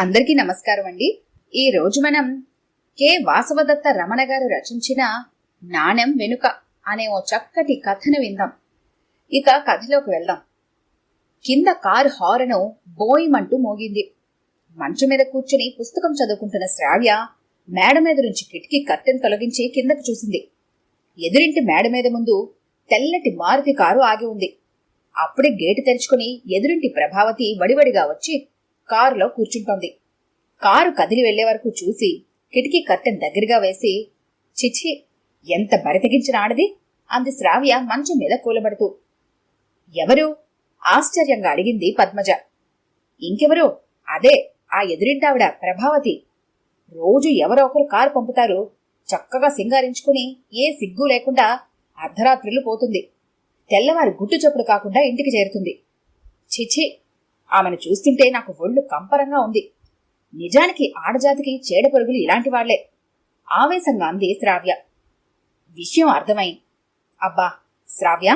అందరికీ నమస్కారం అండి. ఈ రోజు మనం కె వాసవదత్త రమణ గారు రచించిన నాణెం వెనుక అనే ఓ చక్కటి కథను విందాం. ఇక కథలోకి వెళ్దాం. కింద కారు హారను బోయిమంటూ మోగింది. మంచం మీద కూర్చుని పుస్తకం చదువుకుంటున్న శ్రావ్య మేడ మీద నుంచి కిటికీ కర్టెన్ తొలగించి కిందకు చూసింది. ఎదురింటి మేడ మీద ముందు తెల్లటి మారుతి కారు ఆగి ఉంది. అప్పుడే గేటు తెరుచుకుని ఎదురింటి ప్రభావతి వడివడిగా వచ్చి కారులో కూర్చుంటోంది. కారు కదిలి వెళ్లే వరకు చూసి కిటికీ కర్టెన్ దగ్గరగా వేసి, చిచి, ఎంత బరితెగించిన ఆడది అంది శ్రావ్య మంచం మీద కూలబడుతూ. ఎవరు? ఆశ్చర్యంగా అడిగింది పద్మజ. ఇంకెవరు? అదే ఆ ఎదురింటావిడ ప్రభావతి. రోజు ఎవరో ఒకరు కారు పంపుతారు. చక్కగా సింగారించుకుని ఏ సిగ్గు లేకుండా అర్ధరాత్రులు పోతుంది. తెల్లవారి గుట్టు చప్పుడు కాకుండా ఇంటికి చేరుతుంది. చిచి, ఆమెను చూస్తుంటే నాకు ఒళ్ళు కంపరంగా ఉంది. నిజానికి ఆడజాతికి చేడపరుగులు ఇలాంటి వాళ్లే ఆవేశంగా అంది శ్రావ్య. విషయం అర్థమై, అబ్బా శ్రావ్య,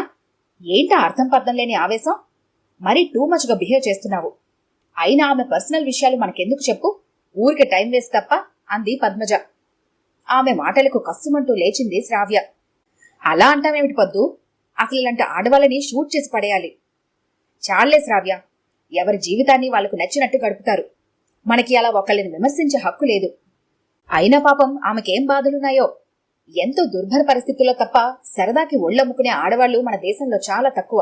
ఏంటా అర్థం పర్థం లేని ఆవేశం? మరీ టూ మచ్గా బిహేవ్ చేస్తున్నావు. అయినా ఆమె పర్సనల్ విషయాలు మనకెందుకు చెప్పు, ఊరికి టైం వేస్ట్ తప్ప అంది పద్మజ. ఆమె మాటలకు కస్సుమంటూ లేచింది శ్రావ్య. అలా అంటామేమిటి పద్దు? అసలు ఇలాంటి ఆడవాళ్ళని షూట్ చేసి పడేయాలి. చాలే శ్రావ్య, ఎవరి జీవితాన్ని వాళ్లకు నచ్చినట్టు గడుపుతారు. మనకి అలా ఒకళ్ళని విమర్శించే హక్కు లేదు. అయినా పాపం ఆమెకేం బాధలున్నాయో. ఎంతో దుర్భర పరిస్థితుల్లో తప్ప సరదాకి ఒళ్ళమ్ముకునే ఆడవాళ్లు మన దేశంలో చాలా తక్కువ.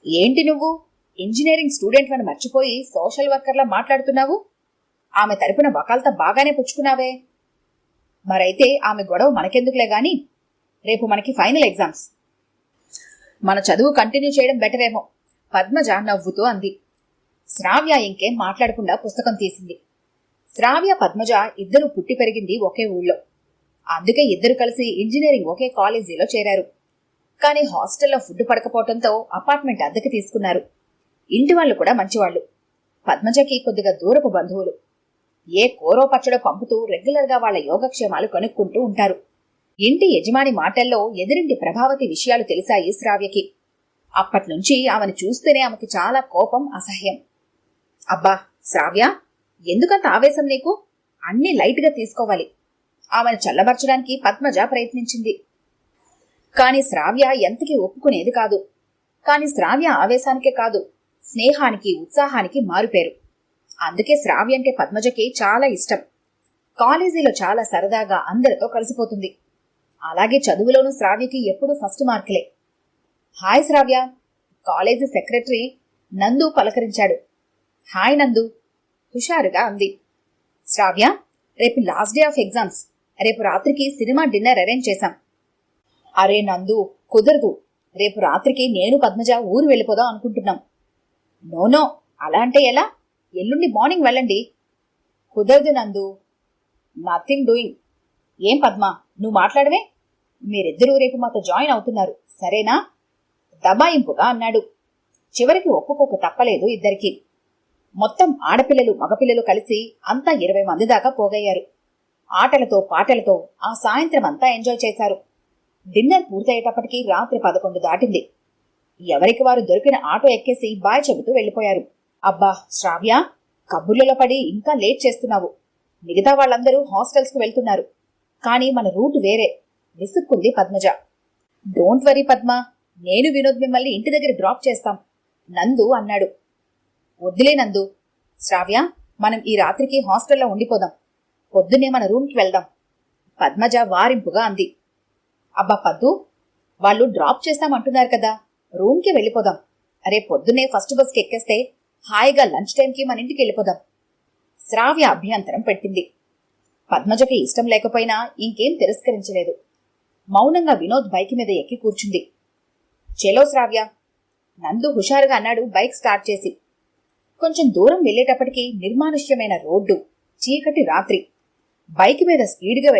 ఏంటి నువ్వు ఇంజనీరింగ్ స్టూడెంట్ అని మర్చిపోయి సోషల్ వర్కర్లా మాట్లాడుతున్నావు? ఆమె తరపున వకాల్తా బాగానే పుచ్చుకున్నావే. మరైతే ఆమె గొడవ మనకెందుకులే గాని, రేపు మనకి ఫైనల్ ఎగ్జామ్స్. మన చదువు కంటిన్యూ చేయడం బెటరేమో పద్మజ నవ్వుతూ అంది. శ్రావ్య ఇంకేం మాట్లాడకుండా పుస్తకం తీసింది. శ్రావ్య పద్మజ ఇద్దరూ పుట్టి పెరిగింది ఒకే ఊళ్ళో. అందుకే ఇద్దరు కలిసి ఇంజనీరింగ్ ఒకే కాలేజీలో చేరారు. కానీ హాస్టల్లో ఫుడ్ పడకపోవడంతో అపార్ట్మెంట్ అద్దెకి తీసుకున్నారు. ఇంటి వాళ్ళు కూడా మంచివాళ్లు. పద్మజకి కొద్దిగా దూరపు బంధువులు. ఏ కూరో పచ్చడో పంపుతూ రెగ్యులర్గా వాళ్ల యోగక్షేమాలు కనుక్కుంటూ ఉంటారు. ఇంటి యజమాని మాటల్లో ఎదురింటి ప్రభావతి విషయాలు తెలిసాయి శ్రావ్యకి. అప్పట్నుంచి ఆమెను చూస్తేనే ఆమెకి చాలా కోపం, అసహ్యం. అబ్బా శ్రావ్య, ఎందుకంత ఆవేశం నీకు? అన్నీ లైట్గా తీసుకోవాలి. ఆమెను చల్లబరచడానికి పద్మజ ప్రయత్నించింది. కాని శ్రావ్య ఎంతకీ ఒప్పుకునేది కాదు. కాని శ్రావ్య ఆవేశానికే కాదు, స్నేహానికి, ఉత్సాహానికి మారుపేరు. అందుకే శ్రావ్య అంటే పద్మజకి చాలా ఇష్టం. కాలేజీలో చాలా సరదాగా అందరితో కలిసిపోతుంది. అలాగే చదువులోనూ శ్రావ్యకి ఎప్పుడూ ఫస్ట్ మార్కులే. హాయ్ శ్రావ్య, కాలేజీ సెక్రటరీ నందు పలకరించాడు. హాయ్ నందు, హుషారుగా అంది. శ్రావ్య, రేపు లాస్ట్ డే ఆఫ్ ఎగ్జామ్స్. రేపు రాత్రికి సినిమా డిన్నర్ అరేంజ్ చేశాం. అరే నందు, కుదరదు. రేపు రాత్రికి నేను పద్మజ ఊరు వెళ్ళిపోదాం అనుకుంటున్నాం. నోనో, అలా అంటే ఎలా? ఎల్లుండి మార్నింగ్ వెళ్ళండి. కుదరదు నందు. Nothing doing. ఏం పద్మ, నువ్వు మాట్లాడవే? మీరిద్దరూ రేపు మాతో జాయిన్ అవుతున్నారు, సరేనా? దబాయింపుగా అన్నాడు. చివరికి ఒప్పుకోక తప్పలేదు ఇద్దరికి. మొత్తం ఆడపిల్లలు మగపిల్లలు కలిసి అంతా 20 మంది దాకా పోగయ్యారు. ఆటలతో పాటలతో ఆ సాయంత్రం అంతా ఎంజాయ్ చేశారు. డిన్నర్ పూర్తయ్యేటప్పటికీ రాత్రి 11 దాటింది. ఎవరికి వారు దొరికిన ఆటో ఎక్కేసి బాయ్ చెబుతూ వెళ్లిపోయారు. అబ్బా శ్రావ్య, కబుర్లలో పడి ఇంకా లేట్ చేస్తున్నావు. మిగతా వాళ్ళందరూ హాస్టల్స్కు వెళ్తున్నారు. కానీ మన రూట్ వేరే, విసుక్కుంది పద్మజ. డోంట్ వరీ పద్మ, నేను వినోద్ మిమ్మల్ని ఇంటి దగ్గర డ్రాప్ చేస్తాం, నందు అన్నాడు. వద్దులే నందు. శ్రావ్య, మనం ఈ రాత్రికి హాస్టల్లో ఉండిపోదాం. పొద్దున్నే మన రూమ్కి వెళ్దాం, పద్మజ వారింపుగా అంది. అబ్బా పద్దు, వాళ్ళు డ్రాప్ చేస్తామంటున్నారు కదా, రూమ్కి వెళ్ళిపోదాం. అరే పొద్దున్నే ఫస్ట్ బస్కి ఎక్కేస్తే హాయిగా లంచ్ టైంకి మన ఇంటికి వెళ్ళిపోదాం. శ్రావ్య అభ్యంతరం పెట్టింది. పద్మజకి ఇష్టం లేకపోయినా ఇంకేం తిరస్కరించలేదు. మౌనంగా వినోద్ బైక్ మీద ఎక్కి కూర్చుంది. చెలో శ్రావ్య, నందు హుషారుగా అన్నాడు బైక్ స్టార్ట్ చేసి. కొంచెం దూరం వెళ్లేటప్పటికీ నిర్మానుష్యమైన రోడ్డు, చీకటి రాత్రి. బైక్ మీద స్పీడ్గా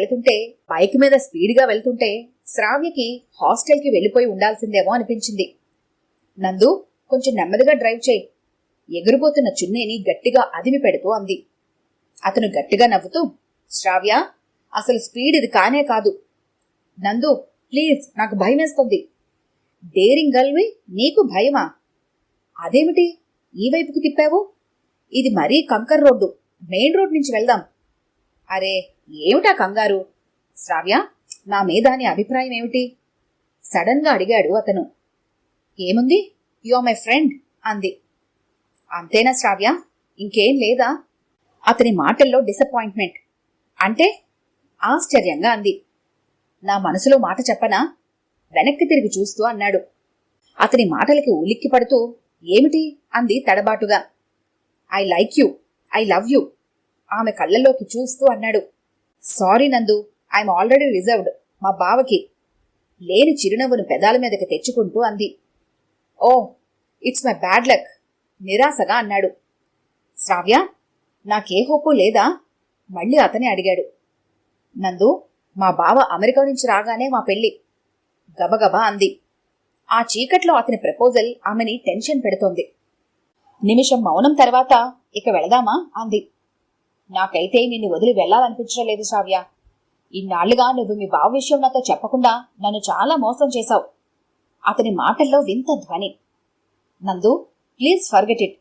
వెళ్తుంటే శ్రావ్యకి హాస్టల్కి వెళ్లిపోయి ఉండాల్సిందేమో అనిపించింది. నందు, కొంచెం నెమ్మదిగా డ్రైవ్ చేయి, ఎగిరిపోతున్న చున్నీని గట్టిగా అదిమి పెడుతూ అంది. అతను గట్టిగా నవ్వుతూ, శ్రావ్య, అసలు స్పీడ్ ఇది కానే కాదు. నందు ప్లీజ్, నాకు భయమేస్తుంది. డేరింగ్ గర్ల్వి, నీకు భయమా? అదేమిటి ఈ వైపుకి తిప్పావు? ఇది మరీ కంకర్ రోడ్డు, మెయిన్ రోడ్ నుంచి వెళ్దాం. అరే ఏమిటా కంగారు? శ్రావ్య, నా మీద నీ అభిప్రాయం ఏమిటి? సడన్ గా అడిగాడు అతను. ఏముంది, యు ఆర్ మై ఫ్రెండ్ అంది. అంతేనా శ్రావ్య, ఇంకేం లేదా? అతని మాటల్లో డిసప్పాయింట్మెంట్. అంటే? ఆశ్చర్యంగా అంది. నా మనసులో మాట చెప్పనా? వెనక్కి తిరిగి చూస్తూ అన్నాడు. అతని మాటలకి ఉలిక్కి పడుతూ ఏమిటి అంది తడబాటుగా. I like you, I love you ఆమె కళ్ళల్లోకి చూస్తూ అన్నాడు. సారీ నందు, ఐఎమ్ ఆల్రెడీ రిజర్వ్డ్ మా బావకి లేని చిరునవ్వును పెదాల మీదకి తెచ్చుకుంటూ అంది. ఓ, ఇట్స్ మై బ్యాడ్ లక్ నిరాశగా అన్నాడు. శ్రావ్య, నాకే హోపు లేదా? మళ్ళీ అతనే అడిగాడు. నందు, మా బావ అమెరికా నుంచి రాగానే మా పెళ్లి గబగబా అంది. ఆ చీకట్లో అతని ప్రపోజల్ ఆమెని టెన్షన్ పెడుతోంది. నిమిషం మౌనం తర్వాత ఇక వెళదామా అంది. నాకైతే నిన్ను వదిలి వెళ్లాలనిపించడం లేదు శ్రావ్య. ఇన్నాళ్లుగా నువ్వు మీ బావ విషయం నాతో చెప్పకుండా నన్ను చాలా మోసం చేశావు. అతని మాటల్లో వింత ధ్వని. నందు, ప్లీజ్ ఫర్గెట్ ఇట్.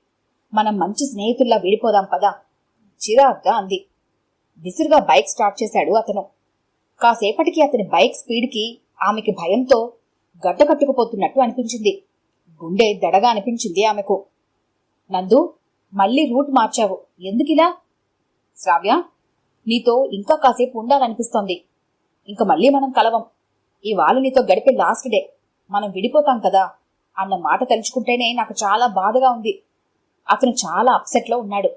మనం మంచి స్నేహితుల్లా విడిపోదాం పదా చిరాగ్గా అంది. విసురుగా బైక్ స్టార్ట్ చేశాడు అతను. కాసేపటికి అతని బైక్ స్పీడ్కి ఆమెకి భయంతో గడ్డకట్టుకుపోతున్నట్టు అనిపించింది. గుండె దడగా అనిపించింది ఆమెకు. నందు, మళ్ళీ రూట్ మార్చావు, ఎందుకిలా? శ్రావ్య, నీతో ఇంకా కాసేపు ఉండాలనిపిస్తోంది. ఇంక మళ్ళీ మనం కలవం. ఇవాళ నీతో గడిపే లాస్ట్ డే, మనం విడిపోతాం కదా అన్న మాట తలుచుకుంటేనే నాకు చాలా బాధగా ఉంది. అతను చాలా అప్సెట్లో ఉన్నాడు.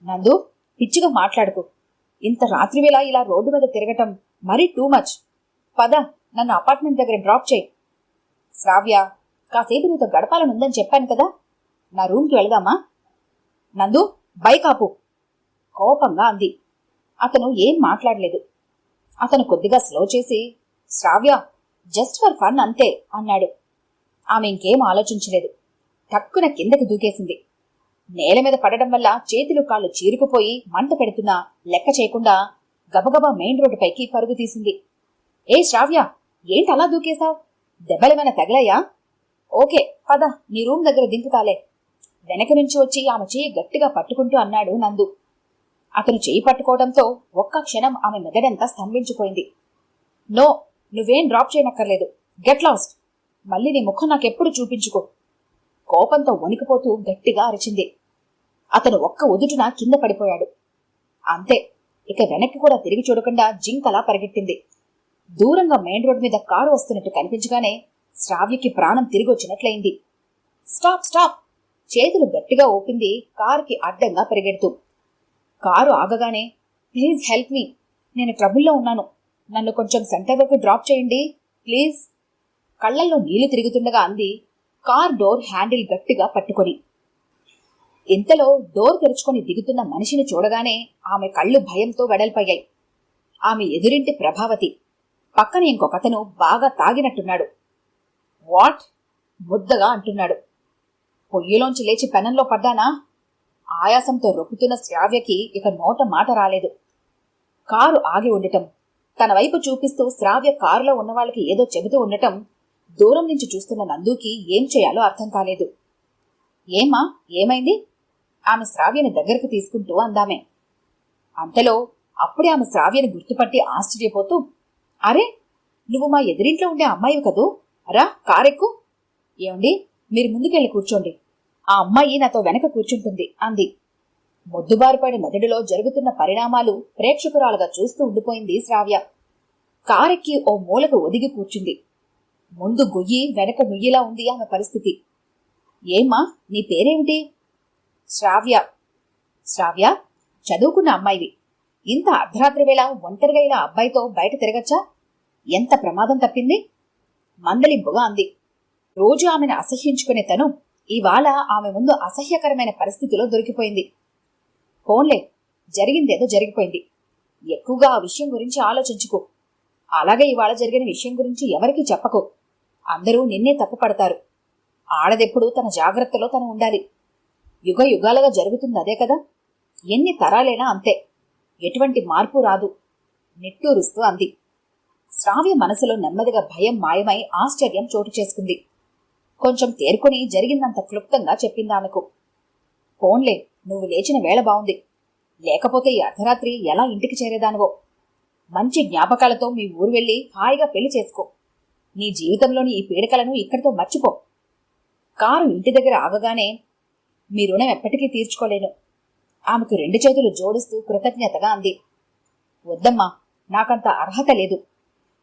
నందు, పిచ్చిగా మాట్లాడుకు. ఇంత రాత్రివేళ ఇలా రోడ్డు మీద తిరగటం మరీ టూ మచ్. పద, నన్ను అపార్ట్మెంట్ దగ్గర డ్రాప్ చేయి. శ్రావ్య, కాసేపు నీతో గడపాలనుందని చెప్పాను కదా, నా రూమ్కి వెళదామా? నందు, బైక్ ఆపు కోపంగా అంది. అతను ఏం మాట్లాడలేదు. అతను కొద్దిగా స్లో చేసి, శ్రావ్య, జస్ట్ ఫర్ ఫన్ అంతే అన్నాడు. ఆమె ఇంకేం ఆలోచించలేదు. టక్కున కిందకి దూకేసింది. నేల మీద పడడం వల్ల చేతులు కాళ్ళు చీరుకుపోయి మంట పెడుతున్నా లెక్క చేయకుండా గబగబా మెయిన్ రోడ్డుపైకి పరుగు తీసింది. ఏ శ్రావ్య, ఏంటి అలా దూకేశావ్? దెబ్బలేమైనా తగిలాయా? ఓకే పద, నీ రూమ్ దగ్గర దింపుతాలే. వెనక నుంచి వచ్చి ఆమె చెయ్యి గట్టిగా పట్టుకుంటూ అన్నాడు నందు. అతను చెయ్యి పట్టుకోవడంతో ఒక్క క్షణం ఆమె మెదడంతా స్తంభించిపోయింది. నో, నువ్వేం డ్రాప్ చేయనక్కర్లేదు. Get lost. మళ్ళీ నీ ముఖం నాకెప్పుడు చూపించుకో. కోపంతో వణికిపోతూ గట్టిగా అరిచింది. అతను ఒక్క ఉదుటున కింద పడిపోయాడు. అంతే, ఇక వెనక్కి కూడా తిరిగి చూడకుండా జింకలా పరిగెట్టింది. దూరంగా మెయిన్ రోడ్ మీద కారు వస్తున్నట్టు కనిపించగానే శ్రావ్యకి ప్రాణం తిరిగొచ్చినట్లయింది. స్టాప్ స్టాప్ చేతులు గట్టిగా ఊపింది కారుకి అడ్డంగా పరిగెడుతూ. కారు ఆగగానే, ప్లీజ్ హెల్ప్ మీ, నేను ట్రబుల్లో ఉన్నాను, నన్ను కొంచెం సెంటర్ వరకు డ్రాప్ చేయండి ప్లీజ్. కళ్లల్లో నీళ్లు తిరుగుతుండగా అంది, కార్ డోర్ హ్యాండిల్ గట్టిగా పట్టుకొని. ఇంతలో డోర్ తెరుచుకొని దిగుతున్న మనిషిని చూడగానే ఆమె కళ్ళు భయంతో వెడల్పయ్యాయి. ఆమె ఎదురింటి ప్రభావతి. పక్కన ఇంకొకతను బాగా తాగినట్టున్నాడు. వాట్? ముద్దగా అంటున్నాడు. పొయ్యిలోంచి లేచి పెనంలో పడ్డానా? ఆయాసంతో రొప్పుతున్న శ్రావ్యకి ఇక నోట మాట రాలేదు. కారు ఆగి ఉండటం, తన వైపు చూపిస్తూ శ్రావ్య కారులో ఉన్నవాళ్ళకి ఏదో చెబుతూ ఉండటం దూరం నుంచి చూస్తున్న నందుకి ఏం చేయాలో అర్థం కాలేదు. ఏమా, ఏమైంది? ఆమె శ్రావ్యని దగ్గరకు తీసుకుంటూ అందామే. అంతలో అప్పుడే ఆమె శ్రావ్యని గుర్తుపట్టి ఆశ్చర్యపోతూ, అరే, నువ్వు మా ఎదురింట్లో ఉండే అమ్మాయివి కదూ, రా కారెక్కు. ఏమండి, మీరు ముందుకెళ్ళి కూర్చోండి, ఆ అమ్మాయి నాతో వెనక కూర్చుంటుంది అంది. మొద్దుబారిపడి మెదడులో జరుగుతున్న పరిణామాలు ప్రేక్షకురాలుగా చూస్తూ ఉండిపోయింది శ్రావ్య. కారెక్కి ఓ మూలకు ఒదిగి కూర్చుంది. ముందు గొయ్యి వెనక నుయ్యిలా ఉంది ఆమె పరిస్థితి. ఏమ్మా, నీ పేరేమిటి? శ్రావ్య. శ్రావ్య, చదువుకున్న అమ్మాయివి. ఇంత అర్ధరాత్రి వేళ ఒంటరిగా ఇలా అబ్బాయితో బయట తిరగచ్చా? ఎంత ప్రమాదం తప్పింది? మందలింపుగా అంది. రోజు ఆమెను అసహ్యించుకునే తను ఇవాళ ఆమె ముందు అసహ్యకరమైన పరిస్థితిలో దొరికిపోయింది. పోన్లే, జరిగిందేదో జరిగిపోయింది. ఎక్కువగా ఆ విషయం గురించి ఆలోచించుకో. అలాగే ఇవాళ జరిగిన విషయం గురించి ఎవరికీ చెప్పకు. అందరూ నిన్నే తప్పుపడతారు. ఆడదెప్పుడు తన జాగ్రత్తలో తను ఉండాలి. యుగ యుగాలుగా జరుగుతుంది అదే కదా. ఎన్ని తరాలైనా అంతే. ఎటువంటి మార్పు రాదు నిట్టూరుస్తూ అంది. శ్రావ్య మనసులో నెమ్మదిగా భయం మాయమై ఆశ్చర్యం చోటు చేసుకుంది. కొంచెం తేరుకొని జరిగిందంత క్లుప్తంగా చెప్పింది ఆమెకు. పోన్లే, నువ్వు లేచిన వేళ బావుంది. లేకపోతే ఈ అర్ధరాత్రి ఎలా ఇంటికి చేరేదానివో. మంచి జ్ఞాపకాలతో మీ ఊరు వెళ్ళి హాయిగా పెళ్లి చేసుకో. నీ జీవితంలోని ఈ పీడకలను ఇక్కడితో మర్చిపో. కారు ఇంటి దగ్గర ఆగగానే, మీ రుణం ఎప్పటికీ తీర్చుకోలేను. ఆమెకు 2 చేతులు జోడిస్తూ కృతజ్ఞతగా అంది. వద్దమ్మా, నాకంత అర్హత లేదు.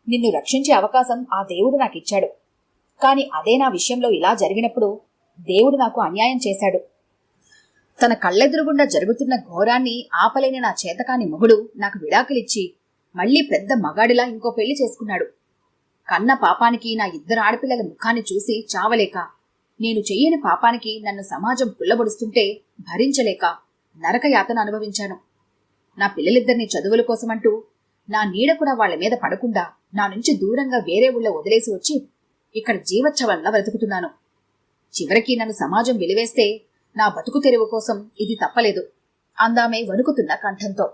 నిన్ను రక్షించే అవకాశం ఆ దేవుడు నాకిచ్చాడు. కాని అదే నా విషయంలో ఇలా జరిగినప్పుడు దేవుడు నాకు అన్యాయం చేశాడు. తన కళ్ళెదురుగుండా జరుగుతున్న ఘోరాన్ని ఆపలేని నా చేతకాని మొగుడు నాకు విడాకులిచ్చి మళ్లీ పెద్ద మగాడిలా ఇంకో పెళ్లి చేసుకున్నాడు. కన్న పాపానికి నా 2 ఆడపిల్లల ముఖాన్ని చూసి చావలేక, నేను చెయ్యని పాపానికి నన్ను సమాజం పుల్లబొడుస్తుంటే భరించలేక నరకయాతన అనుభవించాను. నా పిల్లలిద్దరినీ చదువుల కోసమంటూ నా నీడ కూడా వాళ్ల మీద పడకుండా నా నుంచి దూరంగా వేరే ఊళ్ళో వదిలేసి వచ్చి ఇక్కడ జీవచ్ఛవంలా బ్రతుకుతున్నాను. చివరికి నన్ను సమాజం వెలివేస్తే నా బతుకు తెరువు కోసం ఇది తప్పలేదు అందామె వణుకుతున్న కంఠంతో.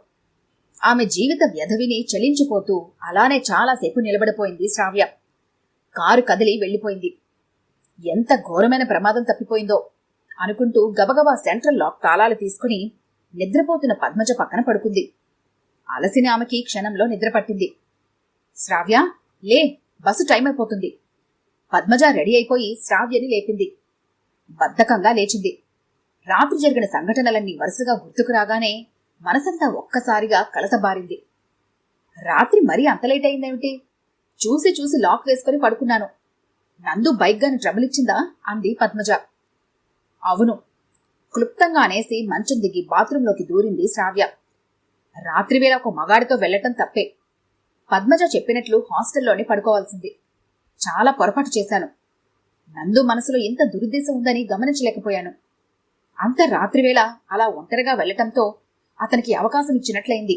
ఆమె జీవిత వ్యధవిని చలించిపోతూ అలానే చాలాసేపు నిలబడిపోయింది శ్రావ్య. కారు కదిలి వెళ్లిపోయింది. ఎంత ఘోరమైన ప్రమాదం తప్పిపోయిందో అనుకుంటూ గబగబా సెంట్రల్ లాక్ తాళాలు తీసుకుని నిద్రపోతున్న పద్మజ పక్కన పడుకుంది. అలసిన ఆమెకి క్షణంలో నిద్రపట్టింది. శ్రావ్య, లే, బస్సు టైం అయిపోతుంది. పద్మజ రెడీ అయిపోయి శ్రావ్యని లేపింది. బద్ధకంగా లేచింది. రాత్రి జరిగిన సంఘటనలన్నీ వరుసగా గుర్తుకు రాగానే మనసంతా ఒక్కసారిగా కలతబారింది. రాత్రి మరీ అంత లేట్ అయిందేమిటి? చూసి చూసి లాక్ వేసుకుని పడుకున్నాను. నందు బైక్ గాని ట్రబుల్ ఇచ్చిందా అంది పద్మజ. అవును, క్లుప్తంగా అనేసి మంచం దిగి బాత్రూంలోకి దూరింది శ్రావ్య. రాత్రివేళ ఒక మగాడితో వెళ్లటం తప్పే. పద్మజ చెప్పినట్లు హాస్టల్లోనే పడుకోవాల్సింది. చాలా పొరపాటు చేశాను. నందు మనసులో ఎంత దురుద్దేశం ఉందని గమనించలేకపోయాను. అంత రాత్రివేళ అలా ఒంటరిగా వెళ్లటంతో అతనికి అవకాశం ఇచ్చినట్లయింది.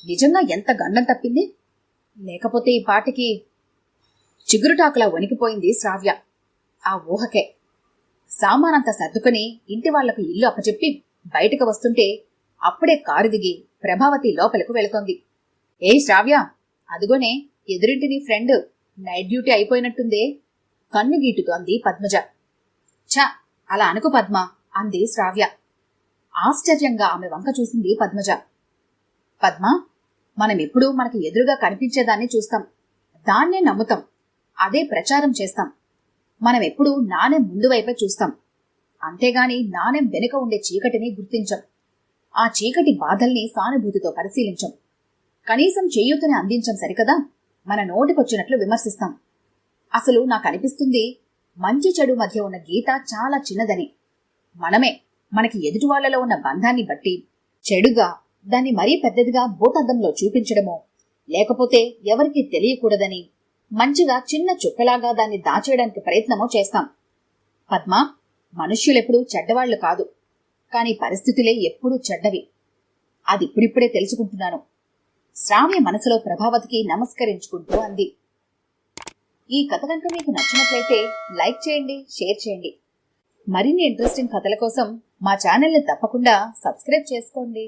నిజంగా ఎంత గండం తప్పింది. లేకపోతే ఈ పాటికి... చిగురుటాకులా వణికిపోయింది శ్రావ్య ఆ ఊహకే. సామానంతా సర్దుకుని ఇంటి వాళ్లకు ఇల్లు అప్పచెప్పి బయటకు వస్తుంటే అప్పుడే కారు దిగి ప్రభావతి లోపలకు వెళుతోంది. ఏ శ్రావ్య, అదిగోనే ఎదురింటి నీ ఫ్రెండ్. నైట్ డ్యూటీ అయిపోయినట్టుందే కన్ను గీటుతో అంది పద్మజ. ఛ, అలా అనుకు పద్మ అంది శ్రావ్య. ఆశ్చర్యంగా ఆమె వంక చూసింది పద్మజ. పద్మ, మనమెప్పుడూ మనకి ఎదురుగా కనిపించేదాన్ని చూస్తాం, దాన్నే నమ్ముతాం, అదే ప్రచారం చేస్తాం. మనమెప్పుడూ నాణెం ముందు వైపే చూస్తాం, అంతేగాని నాణెం వెనుక ఉండే చీకటిని గుర్తించం. ఆ చీకటి బాధల్ని సానుభూతితో పరిశీలించం. కనీసం చేయూతని అందించం సరికదా, మన నోటికొచ్చినట్లు విమర్శిస్తాం. అసలు నాకనిపిస్తుంది మంచి చెడు మధ్య ఉన్న గీత చాలా చిన్నదని. మనమే మనకి ఎదుటి వాళ్లలో ఉన్న బంధాన్ని బట్టి చెడుగా దాన్ని మరీ పెద్దదిగా భూతద్దంలో చూపించడమో, లేకపోతే ఎవరికీ తెలియకూడదని మంచిగా చిన్న చుక్కలాగా దాన్ని దాచేయడానికి ప్రయత్నమో చేస్తాం. పద్మ, మనుష్యులెప్పుడూ చెడ్డవాళ్లు కాదు, కాని పరిస్థితులే ఎప్పుడూ చెడ్డవి. అదిప్పుడిప్పుడే తెలుసుకుంటున్నాను. శ్రావ్య మనసులో ప్రభావతికి నమస్కరించుకుంటూ అంది. ఈ కథ కనుక మీకు నచ్చినట్లయితే లైక్ చేయండి, షేర్ చేయండి. మరిన్ని ఇంట్రెస్టింగ్ కథల కోసం మా ఛానల్ని తప్పకుండా సబ్స్క్రైబ్ చేసుకోండి.